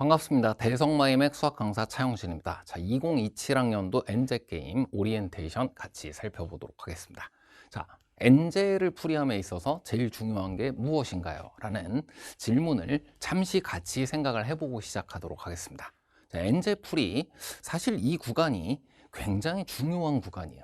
반갑습니다. 대성마이맥 수학 강사 차용진입니다. 자, 2027학년도 엔제게임 오리엔테이션 같이 살펴보도록 하겠습니다. 자, 엔제를 풀이함에 있어서 제일 중요한 게 무엇인가요? 라는 질문을 잠시 같이 생각을 해보고 시작하도록 하겠습니다. 자, 엔제 풀이, 사실 이 구간이 굉장히 중요한 구간이에요.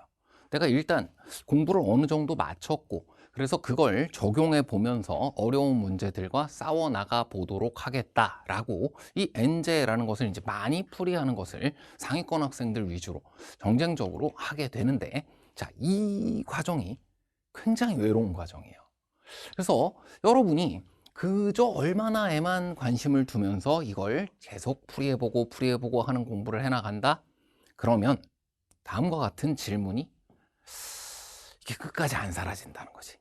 내가 일단 공부를 어느 정도 마쳤고, 그래서 그걸 적용해 보면서 어려운 문제들과 싸워 나가 보도록 하겠다라고, 이 엔제라는 것을 이제 많이 풀이하는 것을 상위권 학생들 위주로 경쟁적으로 하게 되는데, 자, 이 과정이 굉장히 외로운 과정이에요. 그래서 여러분이 그저 얼마나에만 관심을 두면서 이걸 계속 풀이해보고 하는 공부를 해나간다? 그러면 다음과 같은 질문이 이게 끝까지 안 사라진다는 거지.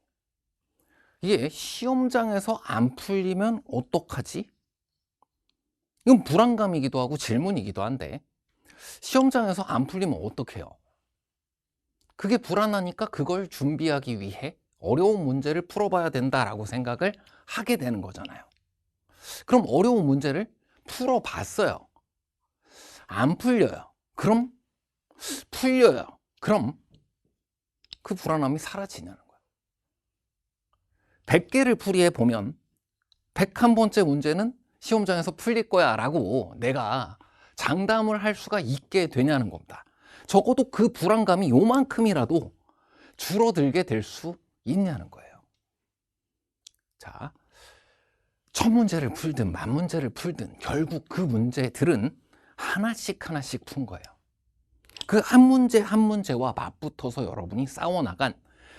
이게 시험장에서 안 풀리면 어떡하지? 이건 불안감이기도 하고 질문이기도 한데, 시험장에서 안 풀리면 어떡해요? 그게 불안하니까 그걸 준비하기 위해 어려운 문제를 풀어봐야 된다라고 생각을 하게 되는 거잖아요. 그럼 어려운 문제를 풀어봤어요. 안 풀려요. 그럼 풀려요. 그럼 그 불안함이 사라지냐는 거예요. 100개를 풀이해 보면 101번째 문제는 시험장에서 풀릴 거야 라고 내가 장담을 할 수가 있게 되냐는 겁니다. 적어도 그 불안감이 요만큼이라도 줄어들게 될 수 있냐는 거예요. 자, 1000문제를 풀든 10,000문제를 풀든 결국 그 문제들은 하나씩 푼 거예요. 그 한 문제 한 문제와 맞붙어서 여러분이 싸워나간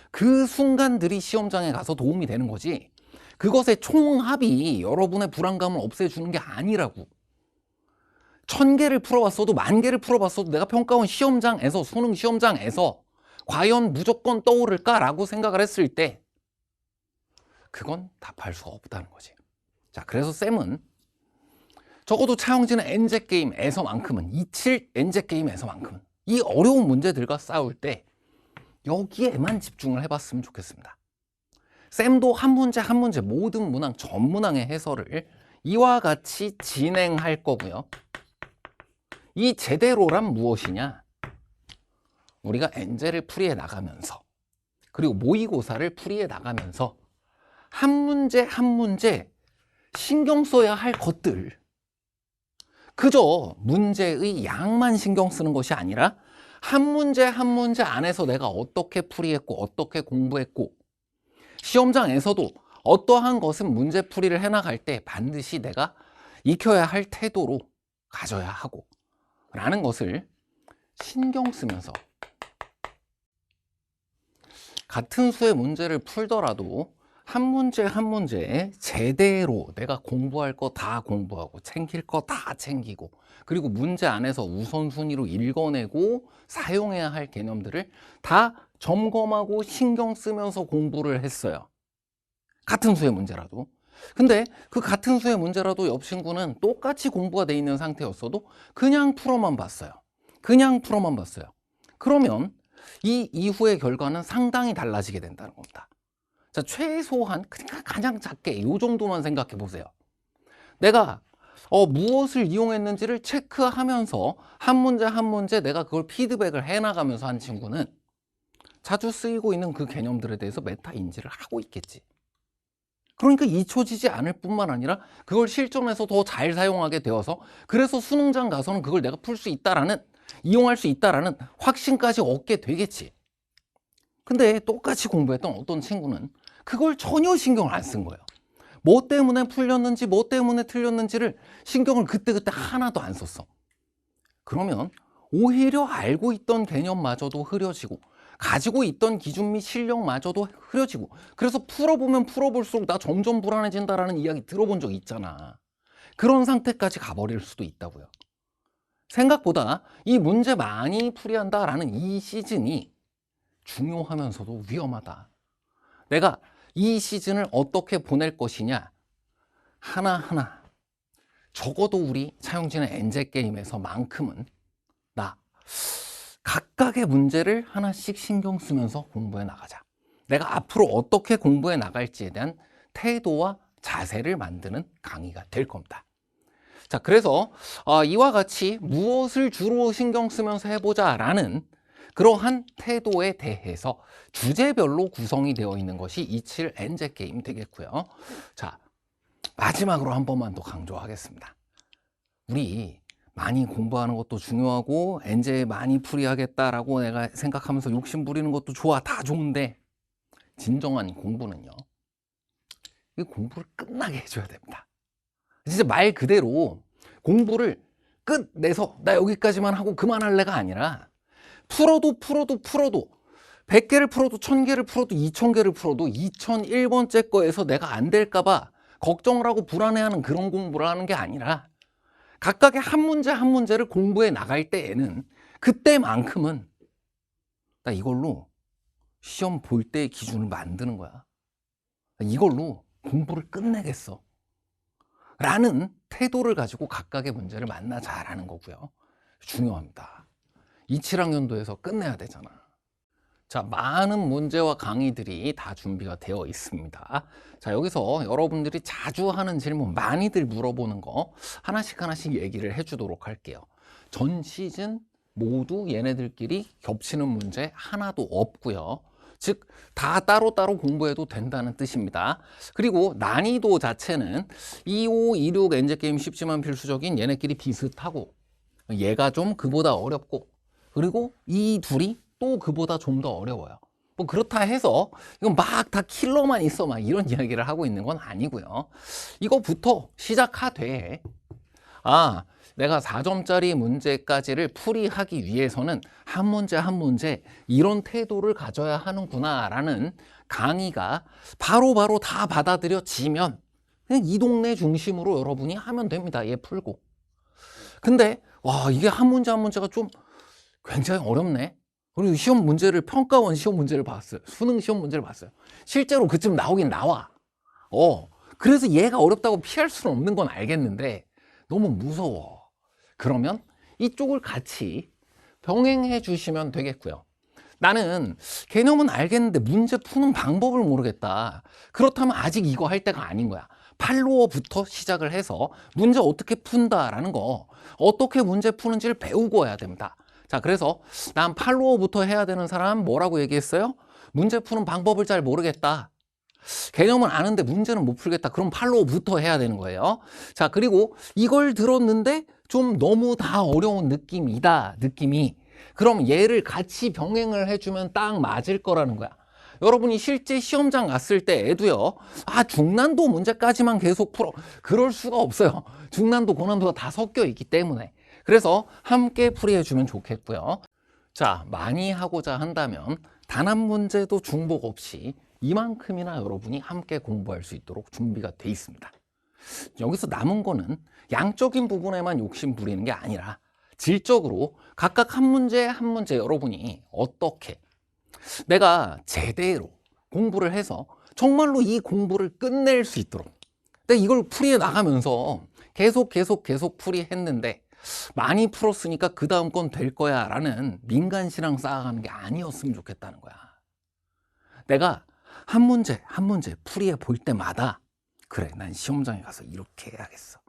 그 순간들이 시험장에 가서 도움이 되는 거지, 그것의 총합이 여러분의 불안감을 없애주는 게 아니라고. 1000개를 풀어봤어도 10,000개를 풀어봤어도 내가 평가원 시험장에서, 수능 시험장에서 과연 무조건 떠오를까라고 생각을 했을 때 그건 답할 수가 없다는 거지. 자, 그래서 쌤은 적어도 차용진은 엔제게임에서만큼은, 27 엔제게임에서만큼은 이 어려운 문제들과 싸울 때 여기에만 집중을 해봤으면 좋겠습니다. 쌤도 한 문제 한 문제 모든 문항 전 문항의 해설을 이와 같이 진행할 거고요. 이 제대로란 무엇이냐? 우리가 엔제를 풀이해 나가면서, 그리고 모의고사를 풀이해 나가면서 한 문제 한 문제 신경 써야 할 것들, 그저 문제의 양만 신경 쓰는 것이 아니라 한 문제 한 문제 안에서 내가 어떻게 풀이했고 어떻게 공부했고, 시험장에서도 어떠한 것은 문제 풀이를 해나갈 때 반드시 내가 익혀야 할 태도로 가져야 하고 라는 것을 신경 쓰면서, 같은 수의 문제를 풀더라도 한 문제 한 문제에 제대로 내가 공부할 거 다 공부하고 챙길 거 다 챙기고, 그리고 문제 안에서 우선순위로 읽어내고 사용해야 할 개념들을 다 점검하고 신경 쓰면서 공부를 했어요. 같은 수의 문제라도. 근데 그 같은 수의 문제라도 옆 친구는 똑같이 공부가 돼 있는 상태였어도 그냥 풀어만 봤어요. 그냥 풀어만 봤어요. 그러면 이 이후의 결과는 상당히 달라지게 된다는 겁니다. 자, 최소한 그러니까 가장 작게 이 정도만 생각해 보세요. 내가 무엇을 이용했는지를 체크하면서 한 문제 한 문제 내가 그걸 피드백을 해나가면서 한 친구는 자주 쓰이고 있는 그 개념들에 대해서 메타 인지를 하고 있겠지. 그러니까 잊혀지지 않을 뿐만 아니라 그걸 실전에서 더 잘 사용하게 되어서, 그래서 수능장 가서는 그걸 내가 풀 수 있다라는, 이용할 수 있다라는 확신까지 얻게 되겠지. 근데 똑같이 공부했던 어떤 친구는 그걸 전혀 신경을 안 쓴 거예요. 뭐 때문에 풀렸는지 뭐 때문에 틀렸는지를 신경을 그때그때 하나도 안 썼어. 그러면 오히려 알고 있던 개념마저도 흐려지고 가지고 있던 기준 및 실력마저도 흐려지고, 그래서 풀어보면 풀어볼수록 나 점점 불안해진다라는 이야기 들어본 적 있잖아. 그런 상태까지 가버릴 수도 있다고요. 생각보다 이 문제 많이 풀이한다라는 이 시즌이 중요하면서도 위험하다. 내가 이 시즌을 어떻게 보낼 것이냐, 하나하나 적어도 우리 차용진의 엔제게임에서만큼은 나 각각의 문제를 하나씩 신경 쓰면서 공부해 나가자. 내가 앞으로 어떻게 공부해 나갈지에 대한 태도와 자세를 만드는 강의가 될 겁니다. 자, 그래서 이와 같이 무엇을 주로 신경 쓰면서 해보자라는 그러한 태도에 대해서 주제별로 구성이 되어 있는 것이 27 NZ 게임 되겠고요. 자, 마지막으로 한 번만 더 강조하겠습니다. 우리 많이 공부하는 것도 중요하고 엔제 많이 풀이하겠다라고 내가 생각하면서 욕심 부리는 것도 좋아, 다 좋은데 진정한 공부는요, 이 공부를 끝나게 해줘야 됩니다. 진짜 말 그대로 공부를 끝내서 나 여기까지만 하고 그만할래가 아니라 풀어도 100개를 풀어도 1000개를 풀어도 2000개를 풀어도 2001번째 거에서 내가 안 될까봐 걱정을 하고 불안해하는 그런 공부를 하는 게 아니라 각각의 한 문제 한 문제를 공부해 나갈 때에는 그때만큼은 나 이걸로 시험 볼 때의 기준을 만드는 거야. 이걸로 공부를 끝내겠어 라는 태도를 가지고 각각의 문제를 만나자라는 거고요. 중요합니다. 27학년도에서 끝내야 되잖아. 자, 많은 문제와 강의들이 다 준비가 되어 있습니다. 자, 여기서 여러분들이 자주 하는 질문, 많이들 물어보는 거 하나씩 얘기를 해주도록 할게요. 전 시즌 모두 얘네들끼리 겹치는 문제 하나도 없고요. 즉, 다 따로따로 공부해도 된다는 뜻입니다. 그리고 난이도 자체는 25, 26 엔제게임 쉽지만 필수적인 얘네끼리 비슷하고, 얘가 좀 그보다 어렵고, 그리고 이 둘이 또 그보다 좀 더 어려워요. 뭐 그렇다 해서 이건 막 다 킬러만 있어 막 이런 이야기를 하고 있는 건 아니고요. 이거부터 시작하되 내가 4점짜리 문제까지를 풀이하기 위해서는 한 문제 한 문제 이런 태도를 가져야 하는구나 라는 강의가 바로바로 다 받아들여지면 그냥 이 동네 중심으로 여러분이 하면 됩니다. 얘 풀고. 근데 와, 이게 한 문제 한 문제가 좀 굉장히 어렵네. 그리고 시험 문제를, 평가원 시험 문제를 봤어요. 수능 시험 문제를 봤어요. 실제로 그쯤 나오긴 나와. 그래서 얘가 어렵다고 피할 수는 없는 건 알겠는데 너무 무서워. 그러면 이쪽을 같이 병행해 주시면 되겠고요. 나는 개념은 알겠는데 문제 푸는 방법을 모르겠다. 그렇다면 아직 이거 할 때가 아닌 거야. 팔로워부터 시작을 해서 문제 어떻게 푼다라는 거, 어떻게 문제 푸는지를 배우고 와야 됩니다. 자, 그래서 난 팔로워부터 해야 되는 사람 뭐라고 얘기했어요? 문제 푸는 방법을 잘 모르겠다. 개념은 아는데 문제는 못 풀겠다. 그럼 팔로워부터 해야 되는 거예요. 자, 그리고 이걸 들었는데 좀 너무 다 어려운 느낌이. 그럼 얘를 같이 병행을 해주면 딱 맞을 거라는 거야. 여러분이 실제 시험장 갔을 때 애도요, 중난도 문제까지만 계속 풀어. 그럴 수가 없어요. 중난도, 고난도가 다 섞여 있기 때문에. 그래서 함께 풀이해주면 좋겠고요. 자, 많이 하고자 한다면 단 한 문제도 중복 없이 이만큼이나 여러분이 함께 공부할 수 있도록 준비가 돼 있습니다. 여기서 남은 거는 양적인 부분에만 욕심 부리는 게 아니라 질적으로 각각 한 문제 한 문제 여러분이 어떻게 내가 제대로 공부를 해서 정말로 이 공부를 끝낼 수 있도록, 근데 이걸 풀이해 나가면서 계속 풀이했는데 많이 풀었으니까 그 다음 건 될 거야 라는 민간신앙 쌓아가는 게 아니었으면 좋겠다는 거야. 내가 한 문제 한 문제 풀이해 볼 때마다 그래, 난 시험장에 가서 이렇게 해야겠어.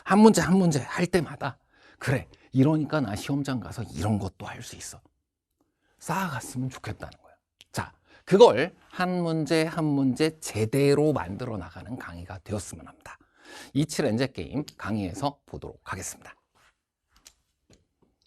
한 문제 한 문제 할 때마다 그래, 이러니까 나 시험장 가서 이런 것도 할 수 있어. 쌓아갔으면 좋겠다는 거야. 자, 그걸 한 문제 한 문제 제대로 만들어 나가는 강의가 되었으면 합니다. 27 엔제 게임 강의에서 보도록 하겠습니다.